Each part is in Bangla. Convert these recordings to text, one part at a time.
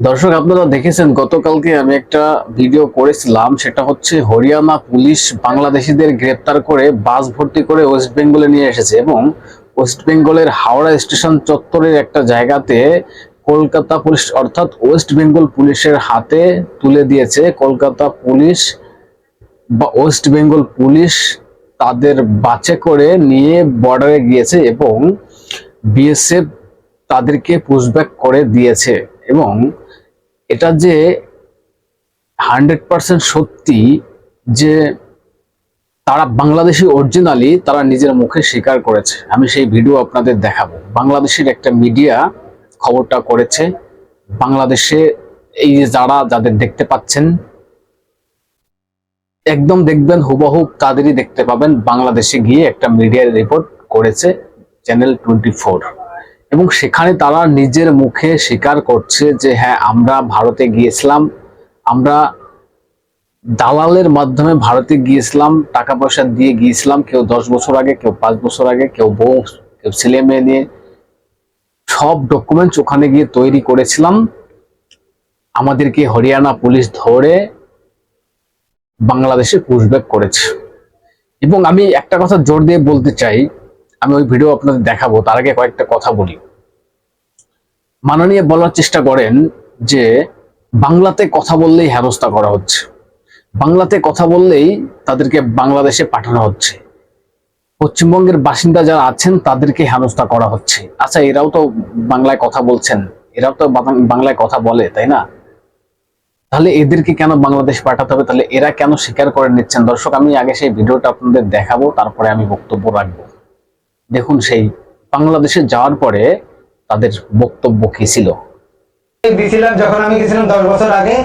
দর্শক, আপনারা দেখেছেন গতকালকে আমি একটা ভিডিও করেছিলাম। সেটা হচ্ছে হরিয়ানা পুলিশ বাংলাদেশিদের গ্রেপ্তার করে বাস ভর্তি করে ওয়েস্ট বেঙ্গলে নিয়ে এসেছে এবং ওয়েস্ট বেঙ্গলের হাওড়া স্টেশন চত্বরের একটা জায়গাতে কলকাতা পুলিশ অর্থাৎ ওয়েস্ট বেঙ্গল পুলিশের হাতে তুলে দিয়েছে। কলকাতা পুলিশ বা ওয়েস্ট বেঙ্গল পুলিশ তাদের বাসে করে নিয়ে বর্ডারে গিয়েছে এবং বিএসএফ তাদেরকে পুশব্যাক করে দিয়েছে। এবং এটা যে 100% সত্যি যে তারা বাংলাদেশি অরিজিনালি তারা নিজের মুখে স্বীকার করেছে। আমি সেই ভিডিও আপনাদের দেখাবো। বাংলাদেশের একটা মিডিয়া খবরটা করেছে। বাংলাদেশে এই যে যাদের দেখতে পাচ্ছেন, একদম দেখবেন হুবহু তাদেরই দেখতে পাবেন। বাংলাদেশে গিয়ে একটা মিডিয়া রিপোর্ট করেছে চ্যানেল 24 এবং সেখানে তারা নিজের মুখে স্বীকার করছে যে হ্যাঁ, আমরা ভারতে গিয়েছিলাম, আমরা দালালের মাধ্যমে ভারতে গিয়েছিলাম, টাকা পয়সা দিয়ে গিয়েছিলাম। কেউ 10 বছর আগে, কেউ 5 বছর আগে, কেউ বউ, কেউ ছেলে মেয়ে নিয়ে সব ডকুমেন্টস ওখানে গিয়ে তৈরি করেছিলাম। আমাদেরকে হরিয়ানা পুলিশ ধরে বাংলাদেশে পুশব্যাক করেছে। এবং আমি একটা কথা জোর দিয়ে বলতে চাই, আমি ওই ভিডিও আপনাদের দেখাবো, তার আগে কয়েকটা কথা বলি। মাননীয় বলার চেষ্টা করেন যে বাংলাতে কথা বললেই হেনস্থা করা হচ্ছে, বাংলাতে কথা বললেই তাদেরকে বাংলাদেশে পাঠানো হচ্ছে, পশ্চিমবঙ্গের বাসিন্দা যারা আছেন তাদেরকে হেনস্থা করা হচ্ছে। আচ্ছা, এরাও তো বাংলায় কথা বলছেন, এরাও তো বাংলায় কথা বলে, তাই না? তাহলে এদেরকে কেন বাংলাদেশ পাঠাতে হবে? তাহলে এরা কেন স্বীকার করে নিচ্ছেন? দর্শক, আমি আগে সেই ভিডিওটা আপনাদের দেখাবো, তারপরে আমি বক্তব্য রাখবো। দেখুন সেই বাংলাদেশে যাওয়ার পরে তাদের বক্তব্য কি ছিল। দিয়েছিলাম যখন আমি গেছিলাম 10 বছর আগে,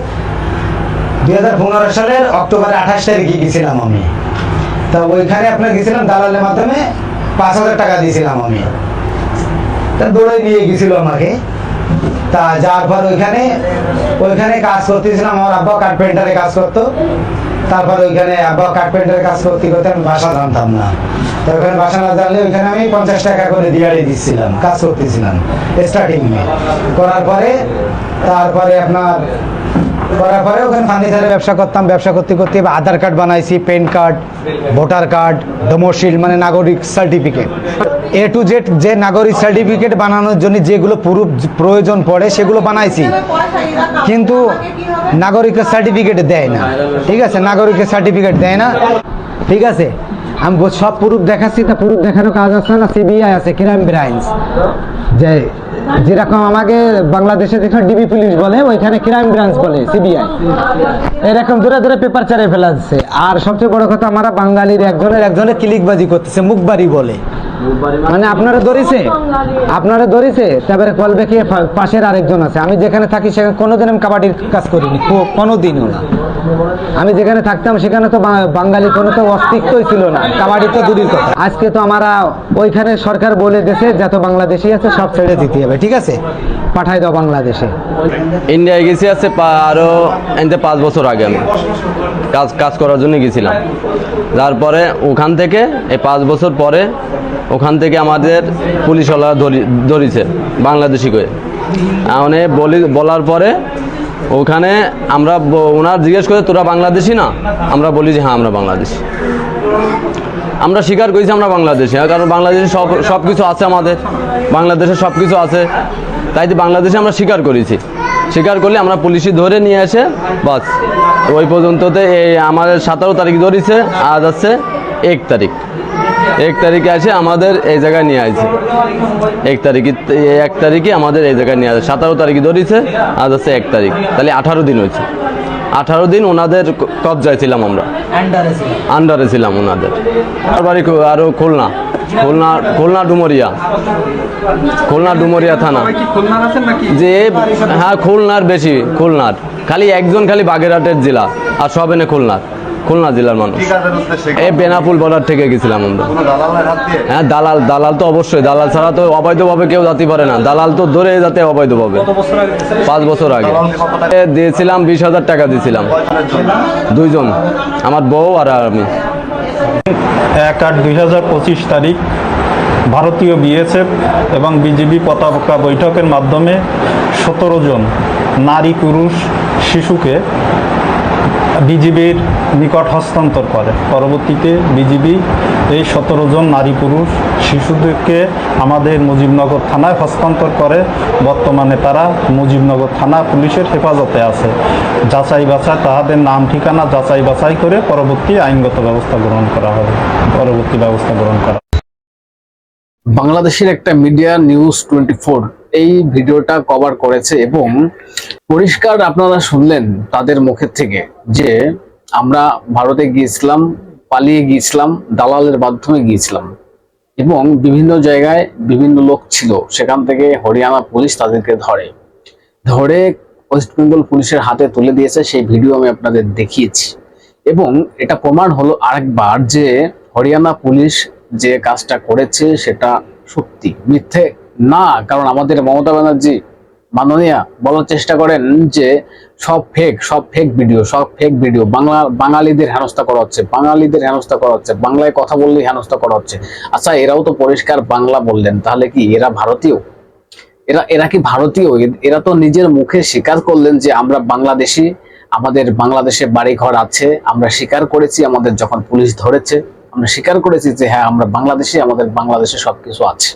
2015 সালের অক্টোবরের 28 তারিখে গেছিলাম আমি। তা ওইখানে আপনার গেছিলাম দালালের মাধ্যমে 5,000 টাকা দিয়েছিলাম আমি। তা দৌড়ে নিয়ে গেছিল আমাকে। তা যাওয়ার পর ওইখানে কাজ করতেছিলাম। আমার আব্বা কার্পেন্টারে কাজ করতো। তারপর ওইখানে আব্বা কার্পেন্টারে কাজ করতে করতে আমি ভাষা জানতাম না। তো ওখানে ভাষা না জানলে ওইখানে আমি 50 টাকা করে দিয়াড়ি দিচ্ছিলাম, কাজ করতেছিলাম স্টার্টিং করার পরে। তারপরে ওখানে ফার্নিচারের ব্যবসা করতাম। ব্যবসা করতে করতে আধার কার্ড বানাইছি, প্যান কার্ড, ভোটার কার্ড, ডোমোশিল মানে নাগরিক সার্টিফিকেট, A to Z যে নাগরিক সার্টিফিকেট বানানোর জন্য যেগুলো প্রুফ প্রয়োজন পড়ে সেগুলো বানাইছি। কিন্তু নাগরিকের সার্টিফিকেট দেয় না, ঠিক আছে? নাগরিকের সার্টিফিকেট দেয় না, ঠিক আছে? আমি সব প্রুফ দেখাচ্ছি। তা প্রুফ দেখানোর কাজ আছে না, সিবিআই আছে, ক্রাইম ব্রাঞ্চ, যে যেরকম আমাকে বাংলাদেশে যেখানে ডিবি পুলিশ বলে ওইখানে ক্রাইম ব্রাঞ্চ বলে, সিবিআই। এরকম দূরে দূরে পেপার চারে ফেলাচ্ছে। আর সবচেয়ে বড় কথা, আমরা বাঙালির একজনের ক্লিকবাজি করতেছে, মুখবাড়ি বলে। মানে আপনারা ধরেছে তারপরে বলবে কি পাশের আরেকজন আছে। আমি যেখানে থাকি সেখানে কোনোদিন আমি কাবাডির কাজ করিনি, কোনোদিনও না। আমি যেখানে থাকতাম সেখানে তো বাঙালি কোনো তো অস্তিত্বই ছিল না, কাবাডি তো দূরের কথা। আজকে তো আমরা ওইখানে সরকার বলে দিয়েছে যত বাংলাদেশি আছে সব ছেড়ে দিতে হবে, ঠিক আছে? পাঠাই দাও বাংলাদেশে। ইন্ডিয়ায় গেছি আছে আরও 5 বছর আগে আমি কাজ করার জন্য গেছিলাম। তারপরে ওখান থেকে এই 5 বছর পরে ওখান থেকে আমাদের পুলিশওয়ালা ধরেছে বাংলাদেশি করে। বলার পরে ওখানে আমরা ওনার জিজ্ঞেস করে তোরা বাংলাদেশি না? আমরা বলি যে হ্যাঁ আমরা বাংলাদেশি। আমরা স্বীকার করেছি আমরা বাংলাদেশি, কারণ বাংলাদেশে সব কিছু আছে, আমাদের বাংলাদেশে সব কিছু আছে। তাই তো বাংলাদেশে আমরা স্বীকার করেছি। স্বীকার করলে আমরা পুলিশই ধরে নিয়ে এসে বাস ওই পর্যন্ততে এই আমাদের 17 তারিখ ধরেছে, আজ আছে 1 তারিখ। 1 তারিখে আসে আমাদের এই জায়গায় নিয়ে আসছে। 1 তারিখে আমাদের এই জায়গায় নিয়ে আসে। 17 তারিখে ধরেছে, আজ আছে 1 তারিখ। তাহলে 18 দিন হয়েছে। 18 দিন ওনাদের কবজায় ছিলাম, আমরা আন্ডারে ছিলাম ওনাদের। বাড়ি আরও খুলনা ডুমরিয়া থানা। যে হ্যাঁ, খুলনার বেশি, খুলনার খালি একজন, খালি বাগেরহাটের জেলা, আর সব এনে খুলনা জেলার মানুষ। এই বেনাপুল বর্ডার থেকে গেছিলাম আমরা। হ্যাঁ, দালাল তো অবশ্যই, দালাল ছাড়া তো অবৈধভাবে কেউ যেতে পারে না। দালাল তো ধরে যাতে অবৈধভাবে। 5 বছর আগে দিয়েছিলাম 20,000 টাকা দিয়েছিলাম, 2 জন, আমার বউ আর আমি। 1/8/2025 তারিখ ভারতীয় বিএসএফ এবং বিজিবি পতাকা বৈঠকের মাধ্যমে 17 জন নারী পুরুষ শিশুকে বিজিবির নিকট হস্তান্তর করে। পরবর্তীতে বিজিবি এই 17 জন নারী পুরুষ শিশুদেরকে আমাদের মুজিবনগর থানায় হস্তান্তর করে। বর্তমানে তারা মুজিবনগর থানা পুলিশের হেফাজতে আছে। যাচাই বাছাই তাদের নাম ঠিকানা যাচাই বাছাই করে পরবর্তী আইনগত ব্যবস্থা গ্রহণ করা হবে। বাংলাদেশের একটা মিডিয়া নিউজ 24 এই ভিডিওটা কভার করেছে এবং পরিষ্কার আপনারা শুনলেন তাদের মুখের থেকে যে আমরা ভারতে গিয়েছিলাম, পালিয়ে গিয়েছিলাম, দালালের মাধ্যমে গিয়েছিলাম এবং বিভিন্ন জায়গায় বিভিন্ন লোক ছিল, সেখান থেকে হরিয়ানা পুলিশ তাদেরকে ধরে ওয়েস্ট বেঙ্গল পুলিশের হাতে তুলে দিয়েছে। সেই ভিডিও আমি আপনাদের দেখিয়েছি এবং এটা প্রমাণ হলো আরেকবার যে হরিয়ানা পুলিশ যে কাজটা করেছে সেটা সত্যি, মিথ্যে না। কারণ আমাদের মমতা ব্যানার্জি মাননীয়া বলার চেষ্টা করেন যে সব ফেক ভিডিও, বাঙালিদের হেনস্থা করা হচ্ছে, বাংলায় কথা বললেই হেনস্থা করা হচ্ছে। আচ্ছা, এরাও তো পরিষ্কার বাংলা বললেন, তাহলে কি এরা ভারতীয়? এরা কি ভারতীয়? এরা তো নিজের মুখে স্বীকার করলেন যে আমরা বাংলাদেশি, আমাদের বাংলাদেশে বাড়ি ঘর আছে, আমরা স্বীকার করেছি। আমাদের যখন পুলিশ ধরেছে আমরা স্বীকার করেছি যে হ্যাঁ আমরা বাংলাদেশি, আমাদের বাংলাদেশে সবকিছু আছে।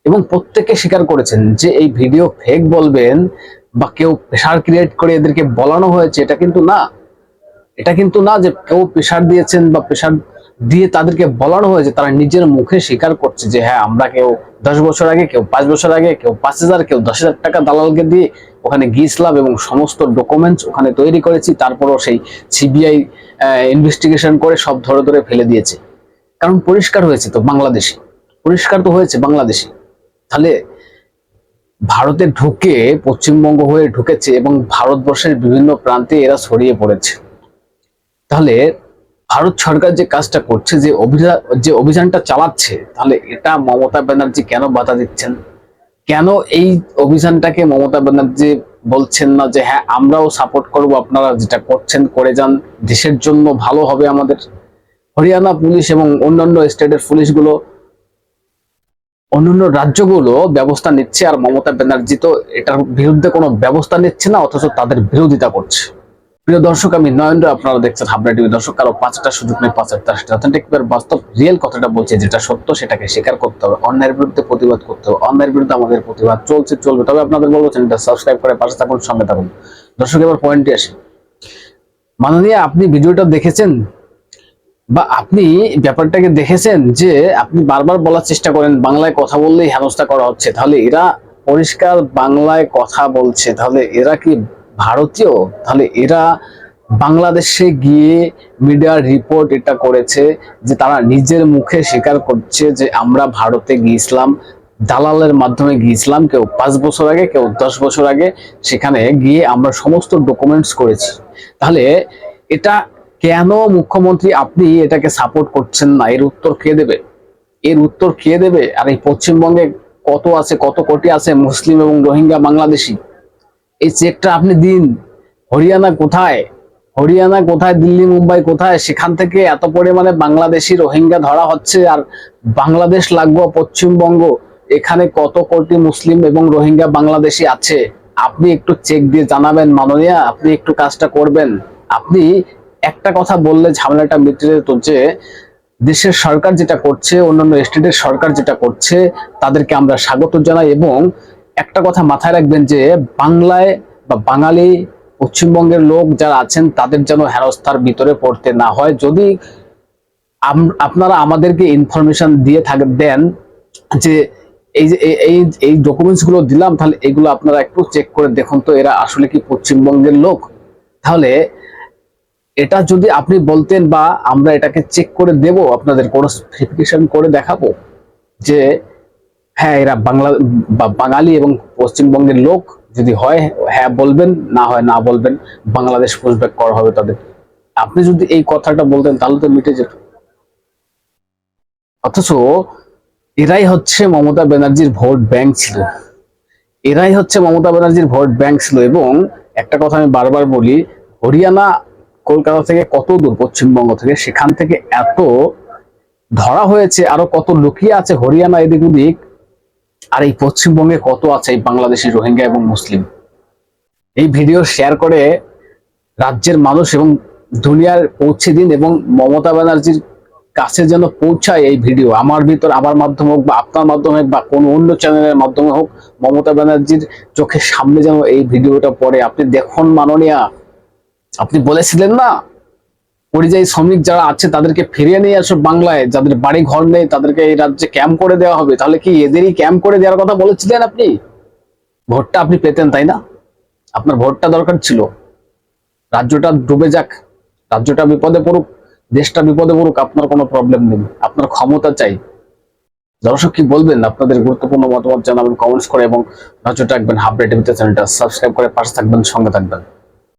এবং প্রত্যেকে স্বীকার করেছেন যে এই ভিডিও ফেক বলবেন বা কেউ প্রেশার ক্রিয়েট করে এদেরকে বলানো হয়েছে, এটা কিন্তু না যে কেউ প্রেশার দিয়েছেন বা প্রেশার দিয়ে তাদেরকে বলানো হয়েছে। তারা নিজের মুখে স্বীকার করছে যে হ্যাঁ আমরা কেউ 10 বছর আগে, কেউ 5 বছর আগে, কেউ 5,000, কেউ 10,000 টাকা দালালকে দিয়ে ওখানে গিয়েছিলাম এবং সমস্ত ডকুমেন্টস ওখানে তৈরি করেছি। তারপরও সেই সিবিআই ইনভেস্টিগেশন করে সব ধরে ফেলে দিয়েছে। কারণ পরিষ্কার হয়েছে তো বাংলাদেশি, তাহলে ভারতে ঢুকে পশ্চিমবঙ্গ হয়ে ঢুকেছে এবং ভারতবর্ষের বিভিন্ন প্রান্তে এরা ছড়িয়ে পড়েছে। তাহলে ভারত সরকার যে কাজটা করছে, যে অভিযানটা চালাচ্ছে, তাহলে এটা মমতা ব্যানার্জি কেন বাধা দিচ্ছেন? কেন এই অভিযানটাকে মমতা ব্যানার্জি বলছেন না যে হ্যাঁ আমরাও সাপোর্ট করব, আপনারা যেটা করছেন করে যান, দেশের জন্য ভালো হবে আমাদের? হরিয়ানা পুলিশ এবং অন্যান্য স্টেটের পুলিশগুলো, অন্যান্য রাজ্যগুলো ব্যবস্থা নিচ্ছে আর মমতা ব্যানার্জি তো এটার বিরুদ্ধে কোনো ব্যবস্থা নিচ্ছে না, অথচ তাদের বিরোধিতা করছে। প্রিয় দর্শক, আমি নয়নরা, আপনারা দেখছেন হাবড়া টিভি। দর্শক, কারো 5টা সুযোগ নেই 5টা, অথেন্টিক বাস্তব রিয়েল কথাটা বলছে, যেটা সত্য সেটাকে স্বীকার করতে হবে, অন্যায়ের বিরুদ্ধে প্রতিবাদ করতে হবে। অন্যায়ের বিরুদ্ধে আমাদের প্রতিবাদ চলবে। তবে আপনাদের বলবো চ্যানেলটা সাবস্ক্রাইব করে পাশে থাকুন, সঙ্গে থাকুন। দর্শক, এবার পয়েন্টে আসি। মাননীয়, আপনি ভিডিওটা দেখেছেন বা আপনি ব্যাপারটাকে দেখেছেন যে আপনি বারবার বলার চেষ্টা করেন বাংলায় কথা বললেই হেনস্থা করা হচ্ছে। তাহলে এরা পরিষ্কার বাংলায় কথা বলছে, তাহলে এরা কি ভারতীয়? তাহলে এরা বাংলাদেশে গিয়ে মিডিয়ার রিপোর্ট এটা করেছে যে তারা নিজের মুখে স্বীকার করছে যে আমরা ভারতে গিয়েছিলাম, দালালের মাধ্যমে গিয়েছিলাম, কেউ 5 বছর আগে, কেউ 10 বছর আগে। সেখানে গিয়ে আমরা সমস্ত ডকুমেন্টস করেছি। তাহলে এটা কেন মুখ্যমন্ত্রী আপনি এটাকে সাপোর্ট করছেন না? এর উত্তর কে দেবে? আর এই পশ্চিমবঙ্গে কত কোটি আছে মুসলিম এবং রোহিঙ্গা বাংলাদেশি? এই চেকটা আপনি দিন। হরিয়ানা কোথায়, দিল্লি মুম্বাই কোথায়? সেখান থেকে এত পরিমাণে বাংলাদেশি রোহিঙ্গা ধরা হচ্ছে আর বাংলাদেশ লাগোয়া পশ্চিমবঙ্গ, এখানে কত কোটি মুসলিম এবং রোহিঙ্গা বাংলাদেশি আছে? আপনি একটু চেক দিয়ে জানাবেন মাননীয়া, আপনি একটু কাজটা করবেন। আপনি একটা কথা বললে ঝামেলাটা মিটে যেত যে দেশের সরকার যেটা করছে, অন্যান্য স্টেটের সরকার যেটা করছে, তাদেরকে আমরা স্বাগত জানাই। এবং একটা কথা মাথায় রাখবেন যে বাংলায় বা বাঙালি পশ্চিমবঙ্গের লোক যারা আছেন তাদের যেন হেনস্থার ভিতরে পড়তে না হয়। যদি আপনারা আমাদেরকে ইনফরমেশন দিয়ে দেন যে এই ডকুমেন্টস গুলো দিলাম, তাহলে এগুলো আপনারা একটু চেক করে দেখুন তো এরা আসলে কি পশ্চিমবঙ্গের লোক। তাহলে এটা যদি আপনি বলতেন বা আমরা এটাকে চেক করে দেব, আপনাদের কোনো ভেরিফিকেশন করে দেখাবো যে হ্যাঁ এরা বাঙালি এবং পশ্চিমবঙ্গের লোক, যদি হয় হ্যাঁ বলবেন, না হয় না বলবেন, বাংলাদেশ পুশব্যাক করা হবে তাদের। আপনি যদি এই কথাটা বলতেন তাহলে তো মিটে যেত। অথচ এরাই হচ্ছে মমতা ব্যানার্জির ভোট ব্যাংক ছিল। এবং একটা কথা আমি বারবার বলি, হরিয়ানা কলকাতা থেকে কত দূর, পশ্চিমবঙ্গ থেকে, সেখান থেকে এত ধরা হয়েছে, আরো কত লুকিয়ে আছে হরিয়ানা এদিক ওদিক, আর এই পশ্চিমবঙ্গে কত আছে এই বাংলাদেশি রোহিঙ্গা এবং মুসলিম। এই ভিডিও শেয়ার করে রাজ্যের মানুষ এবং দুনিয়ার পৌঁছে দিন, এবং মমতা ব্যানার্জির কাছে যেন পৌঁছায় এই ভিডিও। আমার মাধ্যমে হোক বা আপনার মাধ্যমে হোক বা কোনো অন্য চ্যানেলের মাধ্যমে হোক, মমতা ব্যানার্জির চোখের সামনে যেন এই ভিডিওটা পড়ে। আপনি দেখুন মাননীয়া, আপনি বলেছিলেন না পরিযায়ী শ্রমিক যারা আছে তাদেরকে ফিরিয়ে নিয়ে আসো বাংলায়, যাদের বাড়ি ঘর নেই তাদেরকে এই রাজ্যে ক্যাম্প করে দেওয়া হবে। তাহলে কি এদেরই ক্যাম্প করে দেওয়ার কথা বলেছিলেন আপনি? ভোটটা আপনি পেতেন, তাই না? আপনার ভোটটা দরকার ছিল। রাজ্যটা ডুবে যাক, রাজ্যটা বিপদে পড়ুক, দেশটা বিপদে পড়ুক, আপনার কোনো প্রবলেম নেই, আপনার ক্ষমতা চাই। দর্শক কি বলবেন? আপনাদের গুরুত্বপূর্ণ মতামত জানাবেন কমেন্টস করে, এবং নজর রাখবেন হাবড়ে টিভিতে, চ্যানেলটা সাবস্ক্রাইব করে পাশে থাকবেন, সঙ্গে থাকবেন।